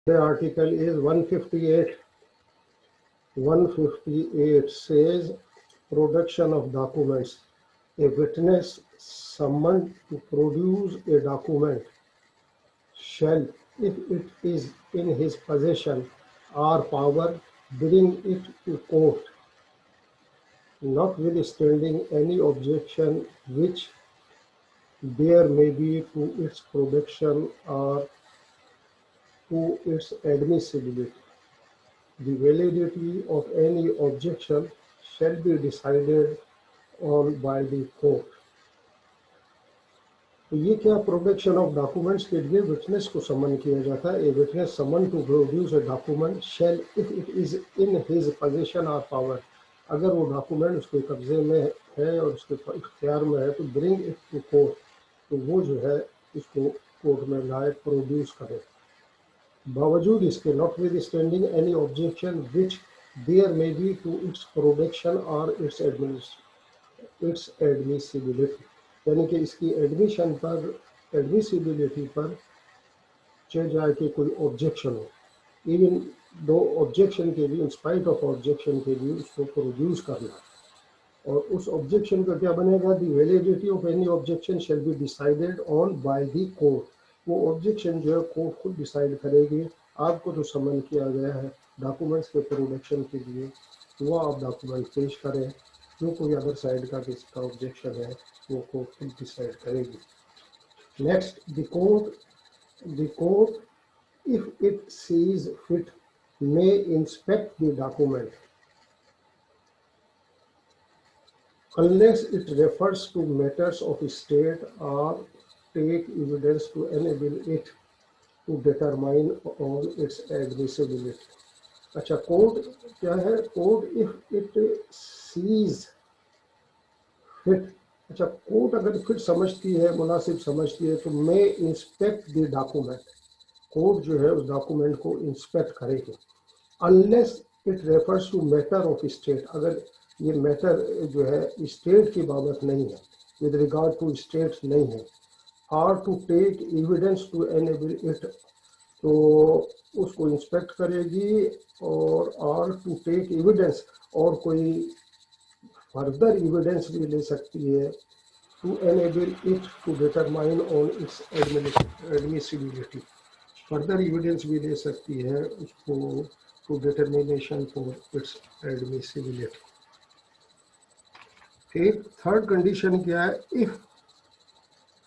The article is 158. 158 says production of documents. A witness summoned to produce a document shall, if it is in his possession or power, bring it to court, notwithstanding any objection which there may be to its production or to its admissibility. The validity of any objection shall be decided on by the court. तो ये क्या production of documents के लिए witness को समन किया जाता है. A witness summon to produce a document shall if it is in his position और पावर. अगर वो डॉक्यूमेंट उसके कब्जे में है और उसके इख्तियार में है तो ब्रिंग इट टू कोर्ट, तो वो जो है इसको कोर्ट में लाए, प्रोड्यूस करे. बावजूद इसके notwithstanding any objection which there may be to its production और इट्स एडमिसिबिलिटी, यानी कि इसकी एडमिशन पर, एडमिसिबिलिटी पर चाहे जाए कि कोई ऑब्जेक्शन हो, इवन दो ऑब्जेक्शन के लिए, इंस्पाइट ऑफ ऑब्जेक्शन के लिए उसको प्रोड्यूस करना. और उस ऑब्जेक्शन का क्या बनेगा, the validity of any objection shall be decided on by the court. वो ऑब्जेक्शन जो है कोर्ट खुद डिसाइड करेगी. आपको तो समन किया गया है डॉक्यूमेंट्स के प्रोडक्शन के लिए, वो आप डॉक्यूमेंट पेश करें. जो कोई अदर साइड का किसी का ऑब्जेक्शन है वो कोर्ट खुद डिसाइड करेगी. Next, the court if it sees fit may inspect the document unless it refers to matters of state or take evidence to enable it to determine on its admissibility. अच्छा, court क्या है, court if it sees fit. अच्छा, court अगर fit समझती है, मुनासिब समझती है, तो may inspect the document, court जो है उस डॉक्यूमेंट को इंस्पेक्ट करेगी. Unless it refers to matter of state, अगर ये मैटर जो है स्टेट की बाबत नहीं है, विद रिगार्ड टू स्टेट नहीं है. और to take evidence to enable it, तो उसको इंस्पेक्ट करेगी. और टू टेक एविडेंस, और कोई फर्दर एविडेंस भी ले सकती है, to enable it to determine on its admissibility. Further evidence भी ले सकती है उसको to determination for its admissibility. एक थर्ड कंडीशन क्या है, if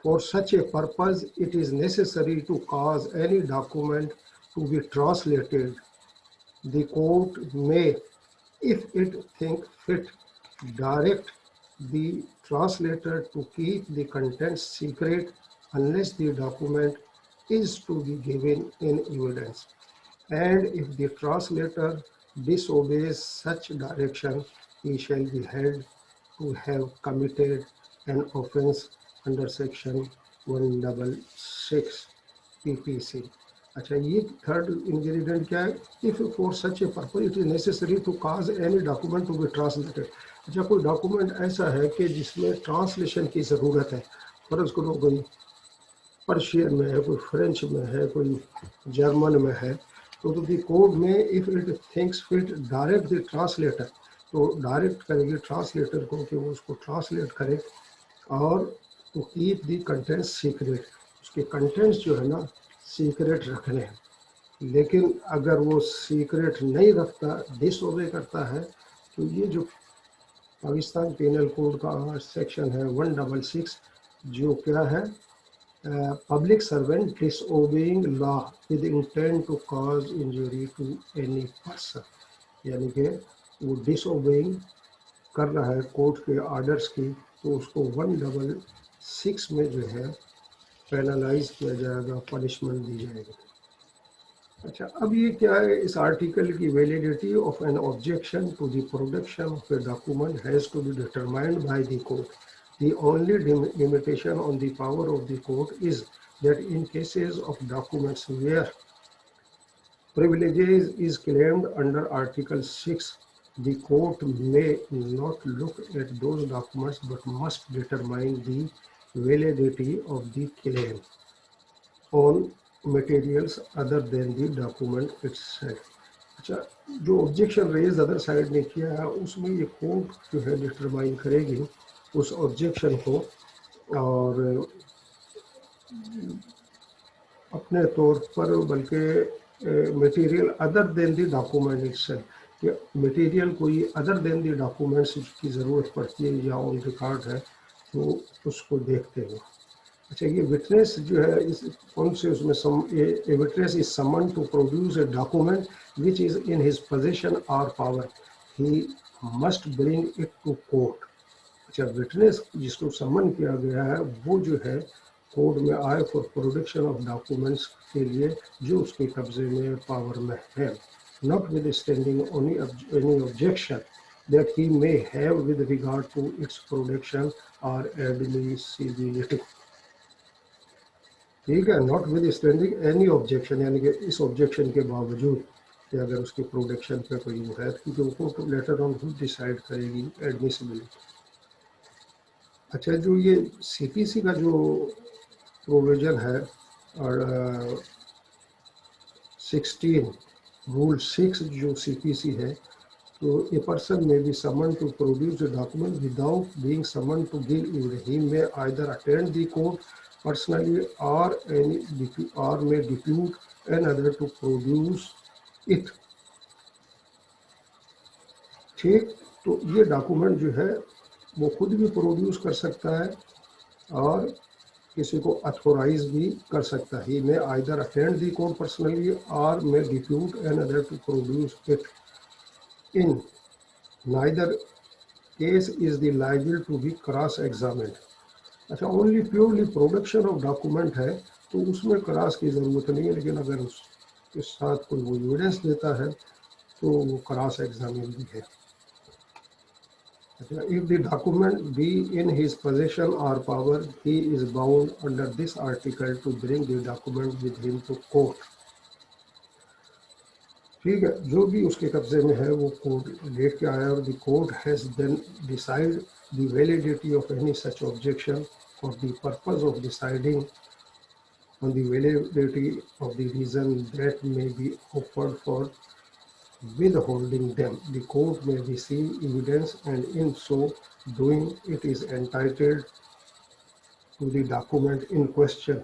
for such a purpose it is necessary to cause any document to be translated, the court may, if it think fit, direct the translator to keep the contents secret unless the document is to be given in evidence. And if the translator disobeys such direction, he shall be held to have committed an offence under section 166 PPC. अच्छा, ये third ingredient क्या है, if for such a purpose it is necessary to cause any document to be translated. अच्छा, कोई document ऐसा है कि जिसमें ट्रांसलेशन की ज़रूरत है, फर्ज करो कोई पर्शियन में है, कोई फ्रेंच में है, कोई जर्मन में है, तो the court may if it thinks fit direct the translator, तो डायरेक्ट करेगी ट्रांसलेटर को कि वो उसको ट्रांसलेट करे. और to keep the contents secret, उसके कंटेंट्स जो है ना सीक्रेट रखने हैं. लेकिन अगर वो सीक्रेट नहीं रखता, डिसओबे करता है, तो ये जो पाकिस्तान पेनल कोड का सेक्शन है 166, जो क्या है, public servant disobeying law with intent to cause injury to any person, यानी कि वो disobeying कर रहा है कोर्ट के ऑर्डर्स की, तो उसको 166 में जो है पेनलाइज किया जाएगा, पनिशमेंट दी जाएगी. अच्छा, अब ये क्या है, इस आर्टिकल की validity of an objection to the production of a document has to be determined by the court. The only limitation on the power of the court is that in cases of documents where privileges is claimed under Article 6, the court may not look at those documents but must determine the validity of the claim on materials other than the document itself. अच्छा, जो objection raise other side ने किया है उसमें ये court जो है determine करेगी उस ऑब्जेक्शन को, और अपने तौर पर, बल्कि material other than the document itself, या मटेरियल कोई अदर देन द डॉक्यूमेंट्स की ज़रूरत पड़ती है या ऑन रिकॉर्ड है तो उसको देखते हैं। अच्छा, ये विटनेस जो है इस कौन से उसमें a witness is summon to produce a document which is in his position और power, he must bring it to court. अच्छा, विटनेस जिसको समन किया गया है वो जो है कोर्ट में आए फॉर प्रोडक्शन ऑफ डॉक्यूमेंट्स के लिए जो उसके कब्जे में पावर में है, not with standing any objection that he may have with regard to its production or admissibility। ठीक है, not with standing any objection, यानी कि इस ऑब्जेक्शन के बावजूद कि अगर उसके प्रोडक्शन पे कोई वो है, क्योंकि वो कोर्ट लेटर ऑन खुद डिसाइड करेगी एडमिसिबिलिटी। अच्छा, जो ये सीपीसी का जो प्रोविजन है और 16 रूल 6 जो सीपीसी है, तो a person may be summon to produce a document without being summon to give evidence, he may either attend the court personally or may depute another to produce it। ठीक, तो ये document जो है वो खुद भी प्रोड्यूस कर सकता है और किसी को अथोराइज भी कर सकता है। He may either attend the court personally or may depute another to produce it। in neither case is the liable to be cross examined। अच्छा, only purely production of document है तो उसमें क्रॉस की ज़रूरत नहीं है, लेकिन अगर उसके साथ कोई वो एविडेंस देता है तो वो क्रॉस एग्जामिन भी है। अच्छा, if the document be in his position और power, he is bound under this article to bring the document with him to court. ठीक है, जो भी उसके कब्जे में है वो कोर्ट लेट के आया और the court has then decide the validity of any such objection for the purpose of deciding on the validity of the reason that may be offered for withholding them. The court may receive evidence and in so doing it is entitled to the document in question,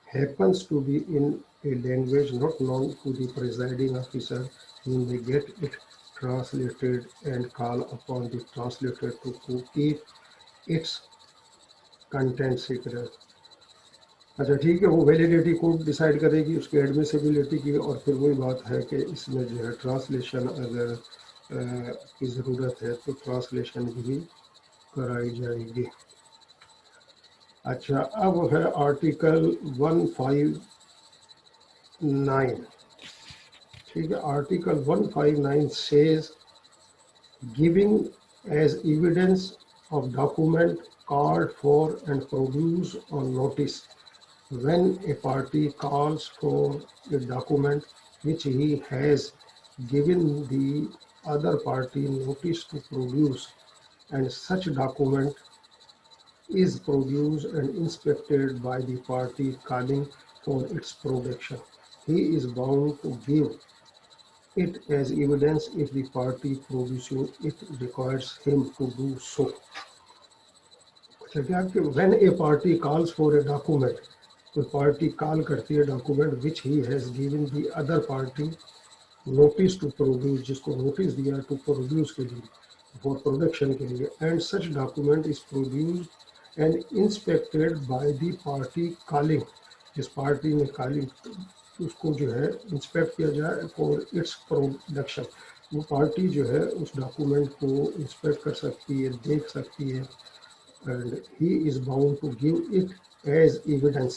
happens to be in a language not known to the presiding officer, he may get it translated and call upon the translator to keep its content secret. अच्छा, ठीक है, वो validity code decide करेगी उसकी admissibility की, और फिर वही बात है कि इसमें जो है ट्रांसलेशन अगर की ज़रूरत है तो ट्रांसलेशन भी कराई जाएगी। अच्छा, अब है आर्टिकल 159। ठीक है, article 159 says giving as evidence of document called for and produced on notice। When a party calls for a document which he has given the other party notice to produce, and such document is produced and inspected by the party calling for its production, he is bound to give it as evidence if the party producing it requires him to do so। क्या कि when a party calls for a document, तो party call करती है document which he has given the other party notice to produce, जिसको notice दिया to produce के लिए, for production के लिए, and such document is produced and inspected by the party calling, जिस पार्टी ने कॉलिंग उसको जो है इंस्पेक्ट किया जाए फॉर इट्स प्रोडक्शन। वो पार्टी जो है उस डॉक्यूमेंट को इंस्पेक्ट कर सकती है, देख सकती है, and he is bound to give it as evidence,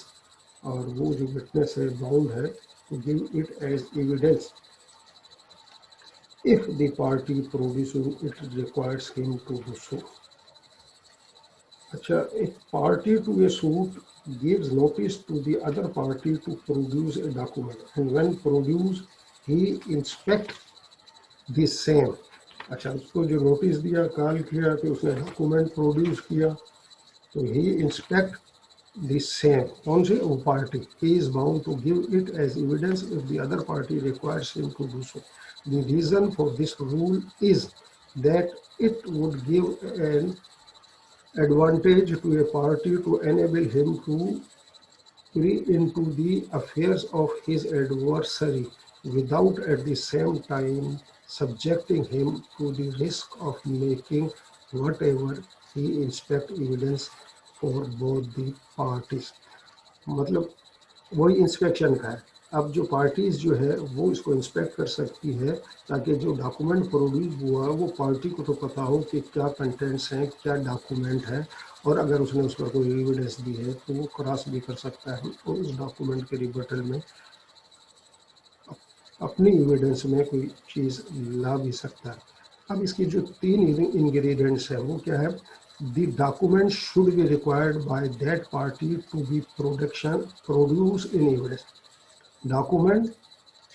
और वो जो विटनेस है बाउंड है to give it as evidence if the party producing it requires him to do so। अच्छा, if party to a suit gives notice to the other party to produce a document and when produced he inspect the same। अच्छा, उसको जो notice दिया, call किया कि उसने document produce किया, तो ही इंस्पेक्ट the same, कौन सी वो party, he is bound to give it as evidence if the other party requires him to do so. The reason for this rule is that it would give an advantage to a party to enable him to pry into the affairs of his adversary without at the same time subjecting him to the risk of making whatever he inspect evidence for both the parties. मतलब वही inspection का है। अब जो parties जो है वो इसको इंस्पेक्ट कर सकती है ताकि जो डॉक्यूमेंट प्रोड्यूस हुआ वो पार्टी को तो पता हो कि क्या कंटेंट्स हैं, क्या डॉक्यूमेंट है, और अगर उसने उस पर कोई एविडेंस दी है तो वो क्रॉस भी कर सकता है और उस डॉक्यूमेंट के रिबटल में अपनी एविडेंस में कोई चीज़ ला भी सकता है। अब इसकी जो 3 इंग्रेडिएंट्स हैं वो क्या है? The document should be required by that party to be produced in evidence. Document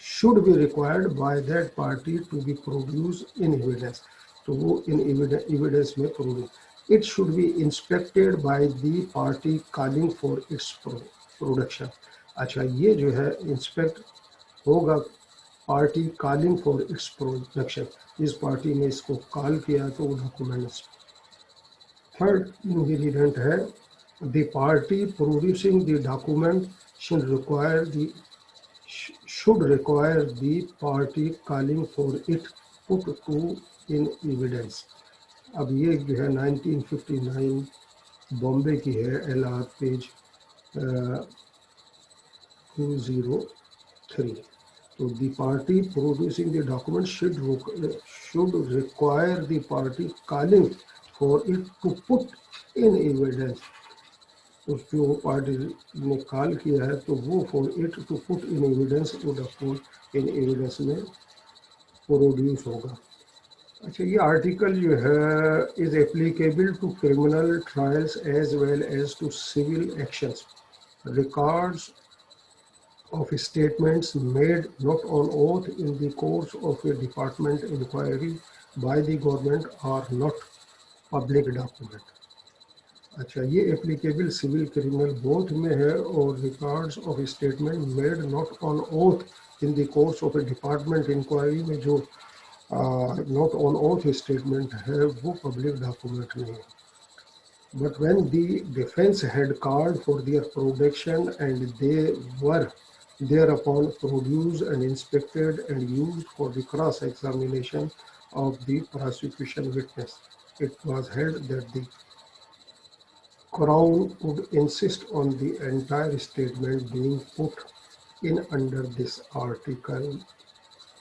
should be required by that party to be produced in evidence. तो वो इन evidence में produce. It should be inspected by the party calling for its production. अच्छा, ये जो है inspect होगा party calling for its production, जिस party ने इसको कॉल किया तो वो डॉक्यूमेंट। थर्ड इंग्रेडिएंट है the party producing the document should require the party calling for it put to in evidence. अब ये जो है 1959 बॉम्बे की है, LR page 203. So the party producing the document should require the party calling for it to put in evidence. उस जो party ने call किया है तो वो for it to put in evidence वो डॉक्यूमेंट इन एविडेंस में प्रोड्यूस होगा। अच्छा, ये आर्टिकल जो है is applicable to criminal trials as well as to civil actions. Records of statements made not on oath in the course of a department inquiry by the government are not public document. अच्छा, ये applicable civil criminal both में है और records of statement made not on oath in the course of a department inquiry में जो not on oath statement है वो public document नहीं है। But when the defense had called for their production and they were thereupon produced and inspected and used for the cross-examination of the prosecution witness, it was held that the Crown would insist on the entire statement being put in under this article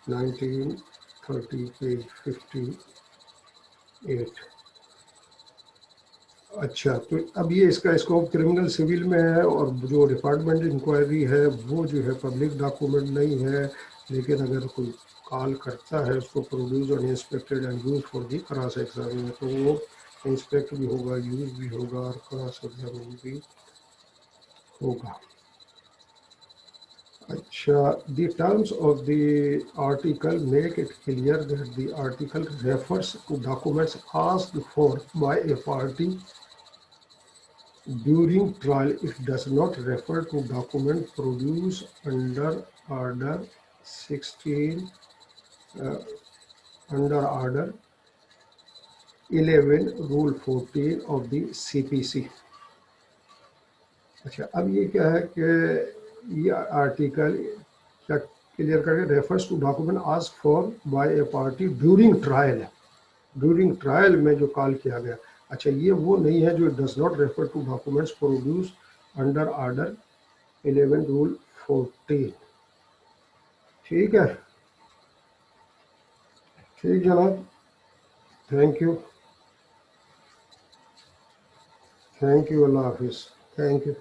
1930 page 58. अच्छा, तो अब ये इसका scope criminal civil में है और जो department inquiry है वो जो है पब्लिक डॉक्यूमेंट नहीं है, लेकिन अगर कोई कॉल करता है उसको प्रोड्यूस और inspected and use for the cross examination तो वो इंस्पेक्ट भी होगा, यूज भी होगा और क्रॉस एग्जामिन भी होगा। अच्छा, the terms of the article make it clear that the article refers to documents asked for by a party during trial. It does not refer to document produced under Order 16, under Order 11, Rule 14 of the CPC. अच्छा, अब ये क्या है कि ये article क्या clear करके refers to document asked for by a party during trial है, ड्यूरिंग ट्रायल में जो कॉल किया गया। अच्छा, ये वो नहीं है जो does not refer to documents produce under order 11 rule 14। ठीक है, ठीक जनाब, थैंक यू, अल्लाह हाफिज़, थैंक यू।